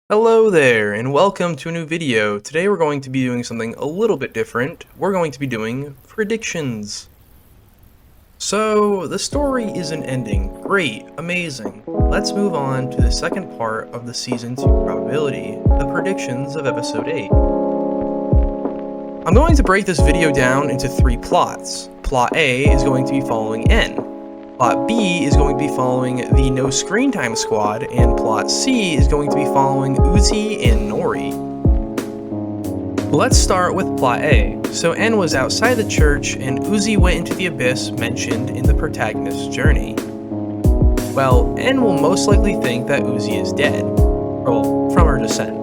Hello there, and welcome to a new video. Today we're going to be doing something a little bit different. We're going to be doing predictions. So, the story isn't ending. Great, amazing. Let's move on to the second part of the Season 2 probability, the predictions of Episode 8. I'm going to break this video down into three plots. Plot A is going to be following N. Plot B is going to be following the No Screen Time squad, and Plot C is going to be following Uzi and Nori. Let's start with Plot A. So N was outside the church, and Uzi went into the abyss mentioned in the protagonist's journey. Well, N will most likely think that Uzi is dead, well, from her descent.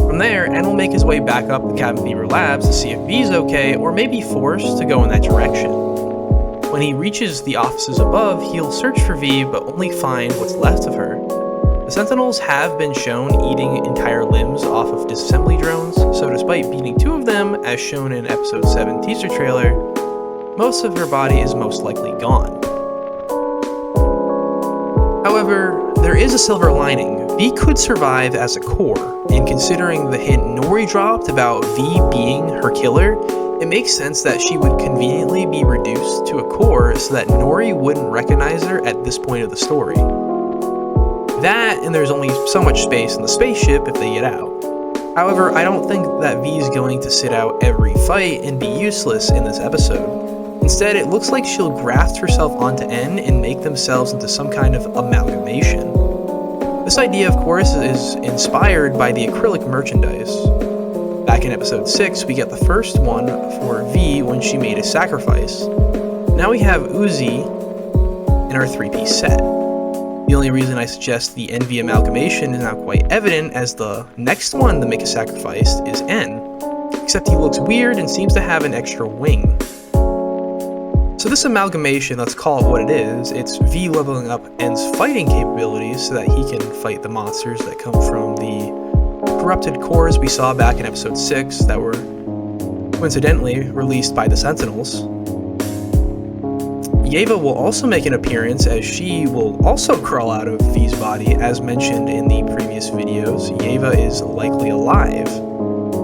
From there, N will make his way back up the Cabin Fever Labs to see if V's okay, or may be forced to go in that direction. When he reaches the offices above, he'll search for V, but only find what's left of her. The Sentinels have been shown eating entire limbs off of disassembly drones, so despite beating two of them, as shown in Episode 7 teaser trailer, most of her body is most likely gone. However, there is a silver lining. V could survive as a core, and considering the hint Nori dropped about V being her killer, it makes sense that she would conveniently be reduced to a core so that Nori wouldn't recognize her at this point of the story. That, and there's only so much space in the spaceship if they get out. However, I don't think that V is going to sit out every fight and be useless in this episode. Instead, it looks like she'll graft herself onto N and make themselves into some kind of amalgamation. This idea, of course, is inspired by the acrylic merchandise. Back in Episode 6, we get the first one for V when she made a sacrifice. Now we have Uzi in our three-piece set. The only reason I suggest the NV amalgamation is not quite evident, as the next one to make a sacrifice is N, except he looks weird and seems to have an extra wing. So this amalgamation, let's call it what it is, it's V leveling up N's fighting capabilities so that he can fight the monsters that come from the corrupted cores we saw back in Episode 6 that were coincidentally released by the Sentinels. Yeva will also make an appearance, as she will also crawl out of V's body. As mentioned in the previous videos, Yeva is likely alive,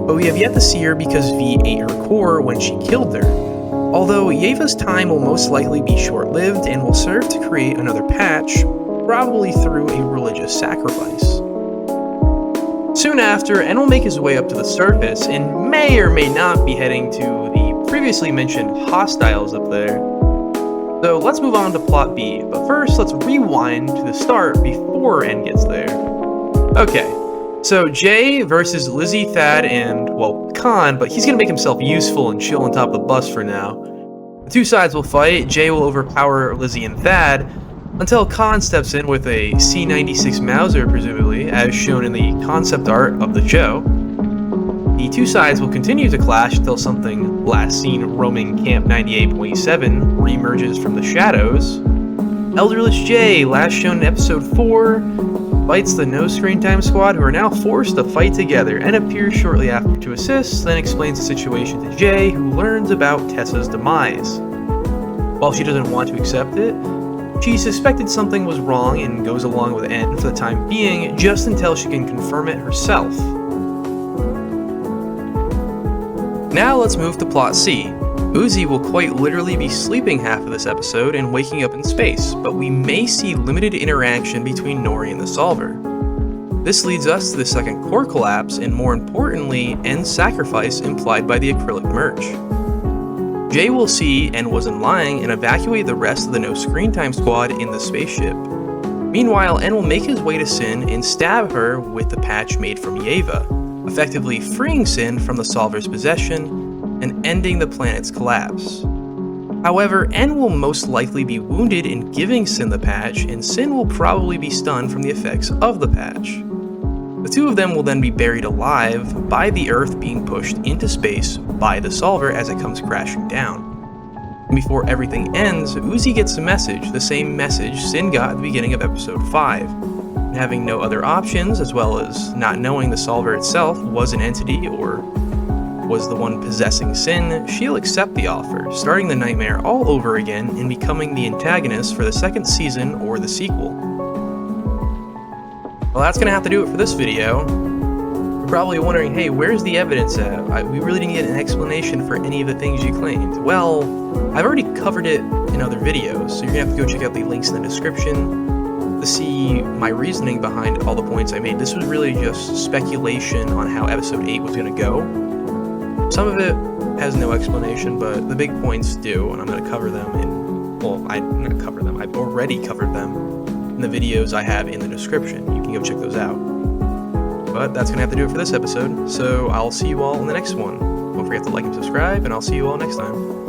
but we have yet to see her because V ate her core when she killed her. Although Yeva's time will most likely be short-lived and will serve to create another patch, probably through a religious sacrifice. Soon after, N will make his way up to the surface and may or may not be heading to the previously mentioned hostiles up there. So let's move on to Plot B, but first let's rewind to the start before N gets there. Okay, so Jay versus Lizzie, Thad, and, well, Khan, but he's gonna make himself useful and chill on top of the bus for now. The two sides will fight. Jay will overpower Lizzie and Thad, until Khan steps in with a C96 Mauser, presumably, as shown in the concept art of the show. The two sides will continue to clash until something last seen roaming Camp 98.7 reemerges from the shadows. Elderless Jay, last shown in Episode 4, fights the No Screen Time squad, who are now forced to fight together, and appears shortly after to assist, then explains the situation to Jay, who learns about Tessa's demise. While she doesn't want to accept it, she suspected something was wrong and goes along with N for the time being, just until she can confirm it herself. Now let's move to Plot C. Uzi will quite literally be sleeping half of this episode and waking up in space, but we may see limited interaction between Nori and the Solver. This leads us to the second core collapse, and more importantly, N's sacrifice implied by the acrylic merch. Jay will see N wasn't lying and evacuate the rest of the No Screen Time squad in the spaceship. Meanwhile, N will make his way to Sin and stab her with the patch made from Yeva, effectively freeing Sin from the Solver's possession and ending the planet's collapse. However, N will most likely be wounded in giving Sin the patch, and Sin will probably be stunned from the effects of the patch. The two of them will then be buried alive by the Earth being pushed into space by the Solver as it comes crashing down. And before everything ends, Uzi gets a message, the same message Sin got at the beginning of Episode 5. And having no other options, as well as not knowing the Solver itself was an entity or was the one possessing Sin, she'll accept the offer, starting the nightmare all over again and becoming the antagonist for the second season or the sequel. Well, that's gonna have to do it for this video. You're probably wondering, hey, where's the evidence at? We really didn't get an explanation for any of the things you claimed. Well, I've already covered it in other videos, so you're gonna have to go check out the links in the description to see my reasoning behind all the points I made. This was really just speculation on how episode 8 was gonna go. Some of it has no explanation, but the big points do, and I'm gonna cover them I'm gonna cover them. I've already covered them in the videos I have in the description. You can go check those out. But that's going to have to do it for this episode, so I'll see you all in the next one. Don't forget to like and subscribe, and I'll see you all next time.